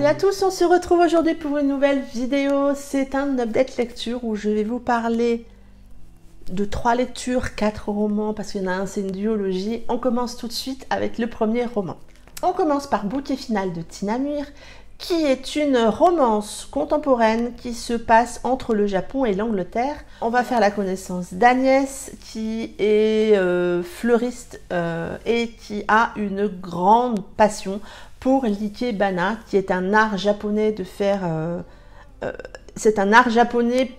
Salut à tous, on se retrouve aujourd'hui pour une nouvelle vidéo. C'est un update lecture où je vais vous parler de 3 lectures, 4 romans, parce qu'il y en a un, c'est une duologie. On commence tout de suite avec le premier roman. On commence par Bouquet final de Tina Muir, qui est une romance contemporaine qui se passe entre le Japon et l'Angleterre. On va faire la connaissance d'Agnès, qui est fleuriste et qui a une grande passion pour l'ikebana, qui est un art japonais de faire... c'est un art japonais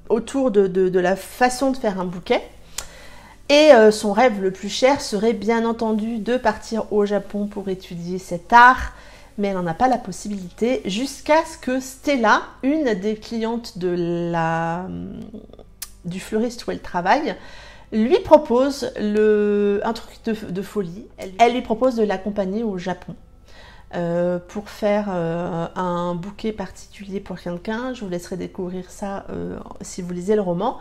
autour de la façon de faire un bouquet. Et son rêve le plus cher serait bien entendu de partir au Japon pour étudier cet art, mais elle n'en a pas la possibilité jusqu'à ce que Stella, une des clientes du fleuriste où elle travaille, lui propose un truc de folie. Elle lui propose de l'accompagner au Japon pour faire un bouquet particulier pour quelqu'un. Je vous laisserai découvrir ça si vous lisez le roman.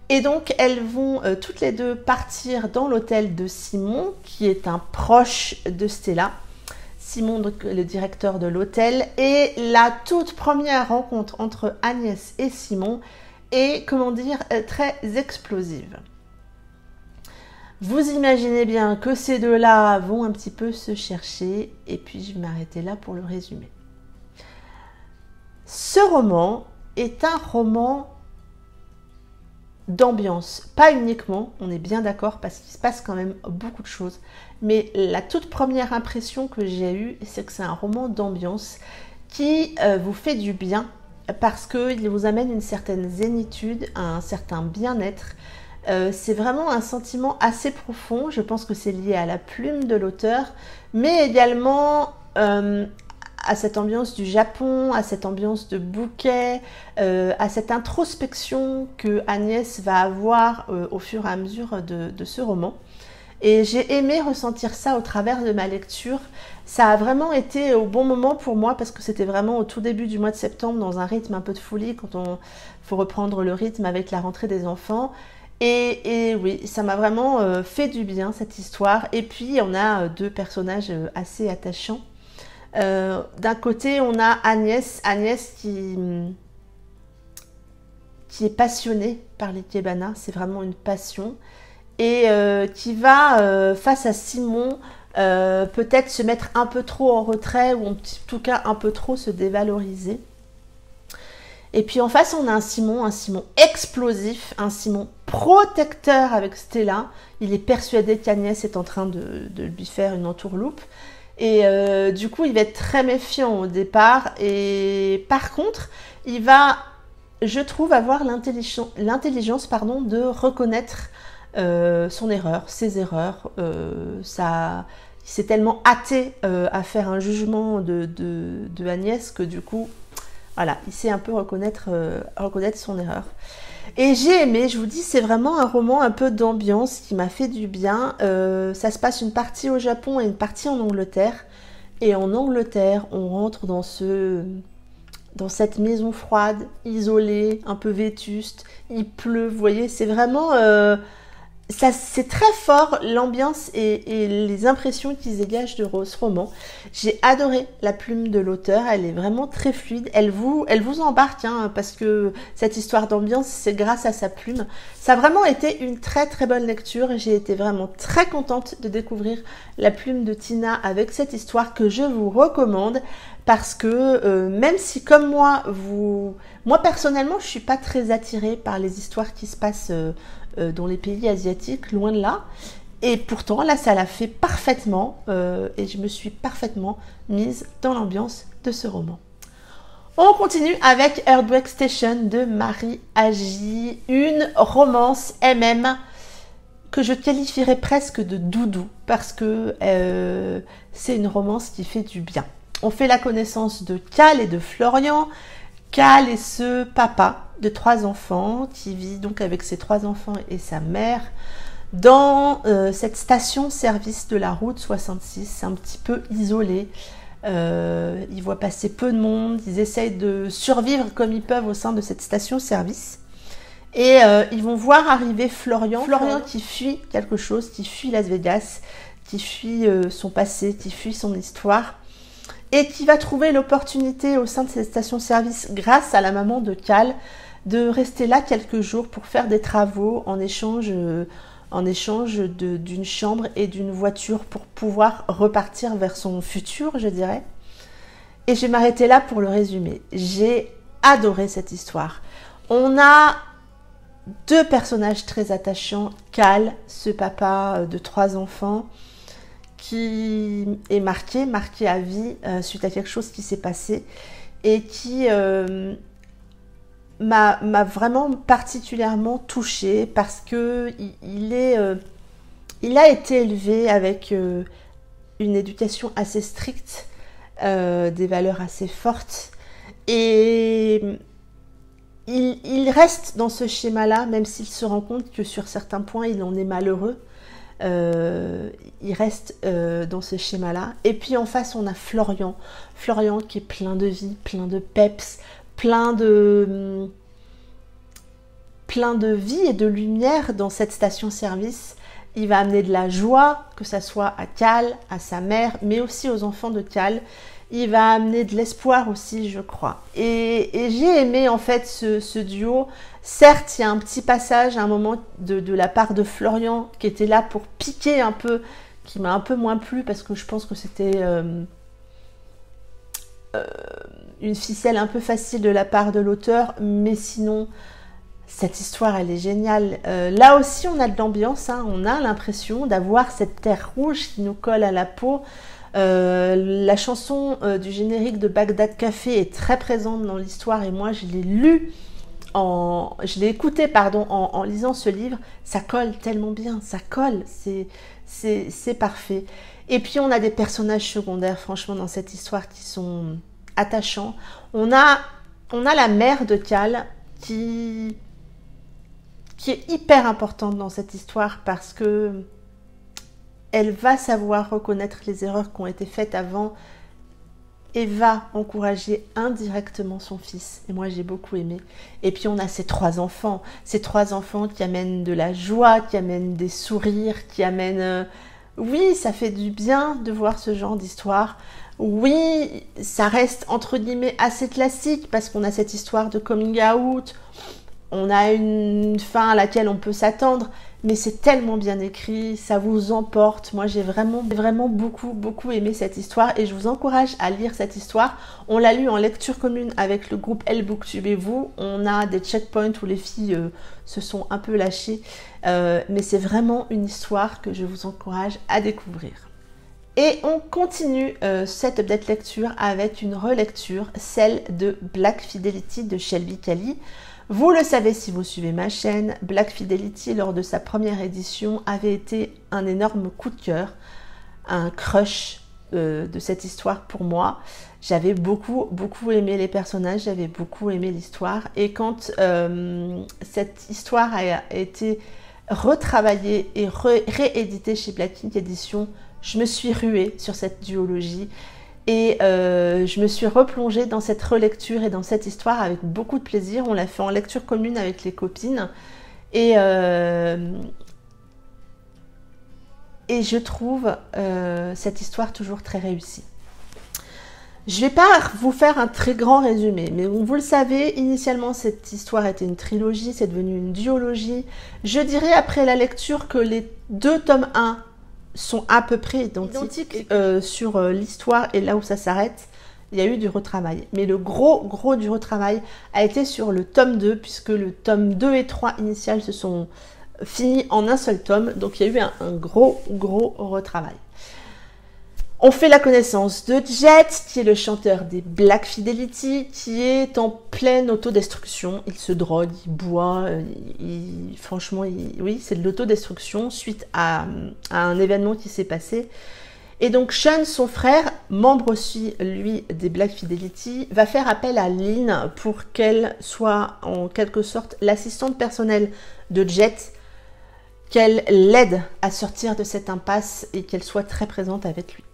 Et donc elles vont toutes les deux partir dans l'hôtel de Simon, qui est un proche de Stella. Simon, donc, le directeur de l'hôtel, et la toute première rencontre entre Agnès et Simon est, comment dire, très explosive. Vous imaginez bien que ces deux-là vont un petit peu se chercher, et puis je vais m'arrêter là pour le résumer. Ce roman est un roman d'ambiance, pas uniquement, on est bien d'accord, parce qu'il se passe quand même beaucoup de choses, mais la toute première impression que j'ai eue, c'est que c'est un roman d'ambiance qui vous fait du bien, parce qu'il vous amène une certaine zénitude, un certain bien-être. C'est vraiment un sentiment assez profond, je pense que c'est lié à la plume de l'auteur, mais également à cette ambiance du Japon, à cette ambiance de bouquet, à cette introspection que Agnès va avoir au fur et à mesure de ce roman. Et j'ai aimé ressentir ça au travers de ma lecture. Ça a vraiment été au bon moment pour moi, parce que c'était vraiment au tout début du mois de septembre, dans un rythme un peu de folie, quand il faut reprendre le rythme avec la rentrée des enfants. Et oui, ça m'a vraiment fait du bien, cette histoire. Et puis, on a deux personnages assez attachants. D'un côté, on a Agnès qui est passionnée par l'ikebana, c'est vraiment une passion, et qui va, face à Simon, peut-être se mettre un peu trop en retrait, ou en tout cas un peu trop se dévaloriser. Et puis en face, on a un Simon explosif, un Simon protecteur avec Stella. Il est persuadé qu'Agnès est en train de lui faire une entourloupe. Et du coup, il va être très méfiant au départ. Et par contre, il va, je trouve, avoir l'intelligence de reconnaître son erreur, ses erreurs. Il s'est tellement hâté à faire un jugement de Agnès que du coup, voilà, il sait un peu reconnaître son erreur. Et j'ai aimé, je vous dis, c'est vraiment un roman un peu d'ambiance qui m'a fait du bien. Ça se passe une partie au Japon et une partie en Angleterre. Et en Angleterre, on rentre dans cette maison froide, isolée, un peu vétuste. Il pleut, vous voyez, c'est vraiment... c'est très fort, l'ambiance et les impressions qui se dégagent de ce roman. J'ai adoré la plume de l'auteur, elle est vraiment très fluide, elle vous embarque, hein, parce que cette histoire d'ambiance, c'est grâce à sa plume. Ça a vraiment été une très très bonne lecture, j'ai été vraiment très contente de découvrir la plume de Tina avec cette histoire que je vous recommande, parce que même si comme moi personnellement, je suis pas très attirée par les histoires qui se passent dans les pays asiatiques, loin de là. Et pourtant, là, ça l'a fait parfaitement et je me suis parfaitement mise dans l'ambiance de ce roman. On continue avec Earthquake Station de Marie Agi, une romance MM que je qualifierais presque de doudou parce que c'est une romance qui fait du bien. On fait la connaissance de Cal et de Florian. Cal est ce papa de 3 enfants qui vit donc avec ses 3 enfants et sa mère dans cette station-service de la route 66. C'est un petit peu isolé. Ils voient passer peu de monde. Ils essayent de survivre comme ils peuvent au sein de cette station-service. Et ils vont voir arriver Florian qui fuit quelque chose, qui fuit Las Vegas, qui fuit son passé, qui fuit son histoire. et qui va trouver l'opportunité au sein de cette station-service, grâce à la maman de Cal, de rester là quelques jours pour faire des travaux en échange d'une chambre et d'une voiture pour pouvoir repartir vers son futur, je dirais. Et je vais m'arrêter là pour le résumer. J'ai adoré cette histoire. On a deux personnages très attachants. Cal, ce papa de 3 enfants, qui est marqué à vie suite à quelque chose qui s'est passé et qui m'a vraiment particulièrement touchée parce que il a été élevé avec une éducation assez stricte, des valeurs assez fortes, et il reste dans ce schéma-là, même s'il se rend compte que sur certains points il en est malheureux. Il reste dans ce schéma-là. Et puis en face on a Florian qui est plein de vie, plein de peps, plein de vie et de lumière dans cette station-service. Il va amener de la joie, que ça soit à Cal, à sa mère, mais aussi aux enfants de Cal. Il va amener de l'espoir aussi, je crois. Et j'ai aimé en fait ce duo. Certes, il y a un petit passage, un moment de la part de Florian qui était là pour piquer un peu, qui m'a un peu moins plu parce que je pense que c'était une ficelle un peu facile de la part de l'auteur. Mais sinon, cette histoire, elle est géniale. Là aussi, on a de l'ambiance, hein. On a l'impression d'avoir cette terre rouge qui nous colle à la peau. La chanson du générique de Bagdad Café est très présente dans l'histoire et moi je l'ai écouté en lisant ce livre. Ça colle tellement bien, ça colle, c'est parfait. Et puis on a des personnages secondaires franchement dans cette histoire qui sont attachants. On a la mère de Cal qui est hyper importante dans cette histoire parce que elle va savoir reconnaître les erreurs qui ont été faites avant et va encourager indirectement son fils. Et moi, j'ai beaucoup aimé. Et puis, on a ces 3 enfants. Ces 3 enfants qui amènent de la joie, qui amènent des sourires, qui amènent... Oui, ça fait du bien de voir ce genre d'histoire. Oui, ça reste, entre guillemets, assez classique parce qu'on a cette histoire de coming out. On a une fin à laquelle on peut s'attendre. Mais c'est tellement bien écrit, ça vous emporte. Moi, j'ai vraiment beaucoup aimé cette histoire et je vous encourage à lire cette histoire. On l'a lu en lecture commune avec le groupe Elle Booktube et vous. On a des checkpoints où les filles se sont un peu lâchées. Mais c'est vraiment une histoire que je vous encourage à découvrir. Et on continue cette update lecture avec une relecture, celle de Black Fidelity de Shelby Cali. Vous le savez si vous suivez ma chaîne, Black Fidelity lors de sa première édition avait été un énorme coup de cœur, un crush de cette histoire pour moi. J'avais beaucoup aimé les personnages, j'avais beaucoup aimé l'histoire et quand cette histoire a été retravaillée et rééditée chez Black Ink Edition, je me suis ruée sur cette duologie. Et je me suis replongée dans cette relecture et dans cette histoire avec beaucoup de plaisir. On l'a fait en lecture commune avec les copines. Et je trouve cette histoire toujours très réussie. Je ne vais pas vous faire un très grand résumé, mais vous le savez, initialement cette histoire était une trilogie, c'est devenu une duologie. Je dirais après la lecture que les 2 tomes 1 sont à peu près identiques sur l'histoire et là où ça s'arrête, il y a eu du retravail. Mais le gros du retravail a été sur le tome 2 puisque le tome 2 et 3 initial se sont finis en un seul tome. Donc il y a eu un gros retravail. On fait la connaissance de Jet, qui est le chanteur des Black Fidelity, qui est en pleine autodestruction. Il se drogue, il boit, franchement, oui, c'est de l'autodestruction suite à un événement qui s'est passé. Et donc Sean, son frère, membre aussi, lui, des Black Fidelity, va faire appel à Lynn pour qu'elle soit en quelque sorte l'assistante personnelle de Jet, qu'elle l'aide à sortir de cette impasse et qu'elle soit très présente avec lui.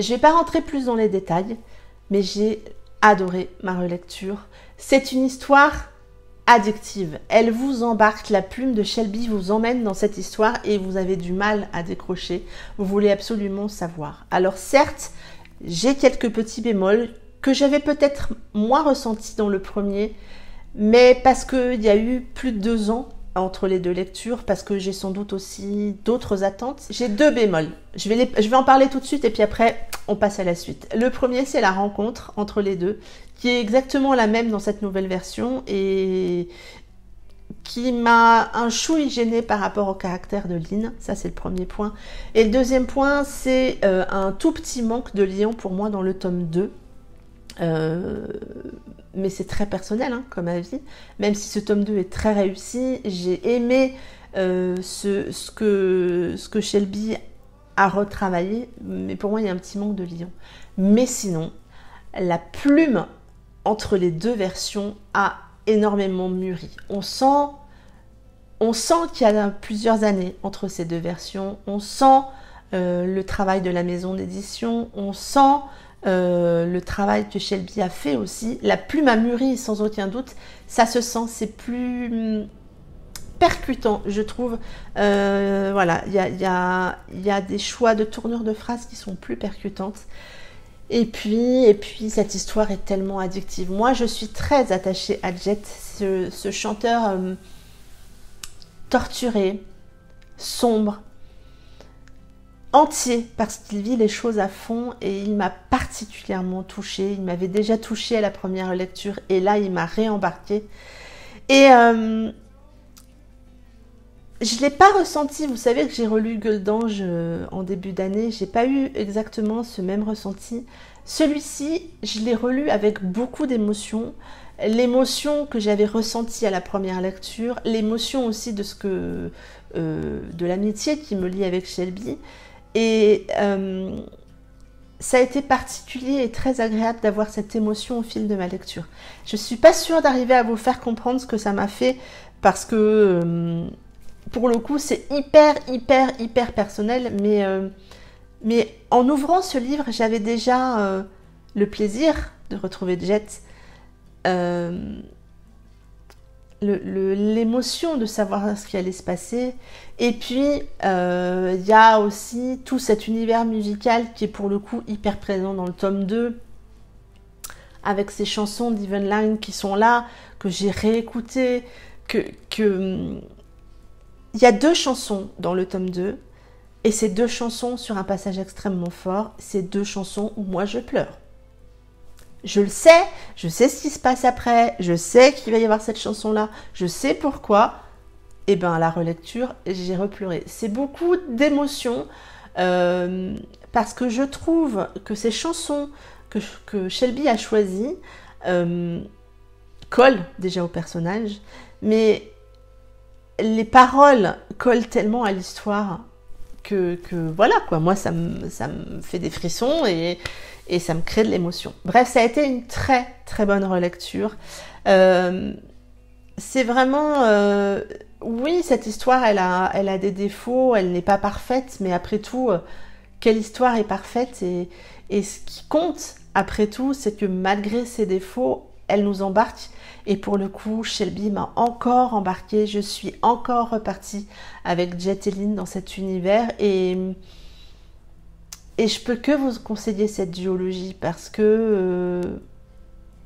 Je ne vais pas rentrer plus dans les détails, mais j'ai adoré ma relecture. C'est une histoire addictive. Elle vous embarque, la plume de Shelby vous emmène dans cette histoire et vous avez du mal à décrocher. Vous voulez absolument savoir. Alors certes, J'ai quelques petits bémols que j'avais peut-être moins ressentis dans le premier, mais parce qu'il y a eu plus de 2 ans entre les deux lectures, parce que j'ai sans doute aussi d'autres attentes. J'ai 2 bémols. Je vais en parler tout de suite et puis après, on passe à la suite. Le premier, c'est la rencontre entre les deux, qui est exactement la même dans cette nouvelle version et qui m'a un chouï gênée par rapport au caractère de Lynn. Ça, c'est le premier point. Et le deuxième point, c'est un tout petit manque de liant pour moi dans le tome 2. Mais c'est très personnel comme avis, même si ce tome 2 est très réussi. J'ai aimé ce que Shelby a retravaillé, mais pour moi il y a un petit manque de liant. Mais sinon, la plume entre les deux versions a énormément mûri. On sent qu'il y a plusieurs années entre ces deux versions, on sent le travail de la maison d'édition, on sent le travail que Shelby a fait aussi. La plume a mûri sans aucun doute, ça se sent, c'est plus percutant, je trouve. Voilà, il y a des choix de tournure de phrases qui sont plus percutantes. Et puis cette histoire est tellement addictive. Moi, je suis très attachée à Jet, ce chanteur torturé, sombre, entier, parce qu'il vit les choses à fond et il m'a particulièrement touchée. Il m'avait déjà touchée à la première lecture et là, il m'a réembarquée. Et je ne l'ai pas ressenti. Vous savez que j'ai relu Gueule d'Ange en début d'année. Je n'ai pas eu exactement ce même ressenti. Celui-ci, je l'ai relu avec beaucoup d'émotion. L'émotion que j'avais ressentie à la première lecture, l'émotion aussi de de l'amitié qui me lie avec Shelby. Et ça a été particulier et très agréable d'avoir cette émotion au fil de ma lecture. Je ne suis pas sûre d'arriver à vous faire comprendre ce que ça m'a fait parce que pour le coup c'est hyper personnel, mais en ouvrant ce livre j'avais déjà le plaisir de retrouver Jet, l'émotion de savoir ce qui allait se passer. Et puis il y a aussi tout cet univers musical qui est pour le coup hyper présent dans le tome 2 avec ces chansons d'Evenline qui sont là, que j'ai réécoutées, il y a 2 chansons dans le tome 2 et ces 2 chansons sur un passage extrêmement fort, ces 2 chansons où moi je pleure. Je le sais, je sais ce qui se passe après, je sais qu'il va y avoir cette chanson-là, je sais pourquoi. Et bien à la relecture, j'ai repleuré. C'est beaucoup d'émotions parce que je trouve que ces chansons que Shelby a choisies collent déjà au personnage, mais les paroles collent tellement à l'histoire que voilà quoi, moi ça me fait des frissons et ça me crée de l'émotion. Bref, ça a été une très bonne relecture. C'est vraiment... oui, cette histoire, elle a des défauts, elle n'est pas parfaite, mais après tout, quelle histoire est parfaite et ce qui compte, après tout, c'est que malgré ses défauts, elle nous embarque. Et pour le coup, Shelby m'a encore embarquée, je suis encore repartie avec Jet et Lynn dans cet univers et je peux que vous conseiller cette duologie parce que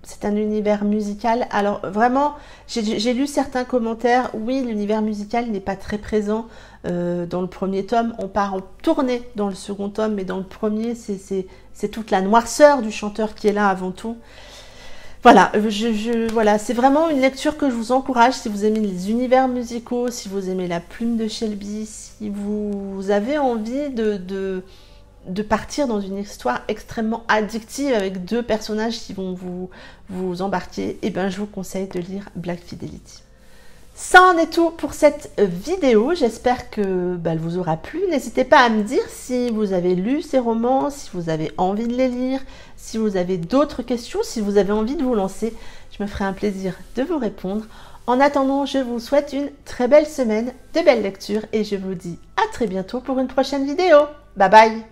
c'est un univers musical. Alors vraiment, j'ai lu certains commentaires. Oui, l'univers musical n'est pas très présent dans le premier tome. On part en tournée dans le second tome, mais dans le premier, c'est toute la noirceur du chanteur qui est là avant tout. Voilà, voilà, c'est vraiment une lecture que je vous encourage si vous aimez les univers musicaux, si vous aimez la plume de Shelby, si vous avez envie de partir dans une histoire extrêmement addictive avec 2 personnages qui vont vous embarquer, et ben je vous conseille de lire Black Fidelity. Ça en est tout pour cette vidéo, j'espère que elle vous aura plu. N'hésitez pas à me dire si vous avez lu ces romans, si vous avez envie de les lire, si vous avez d'autres questions, si vous avez envie de vous lancer. Je me ferai un plaisir de vous répondre. En attendant, je vous souhaite une très belle semaine, de belles lectures et je vous dis à très bientôt pour une prochaine vidéo. Bye bye!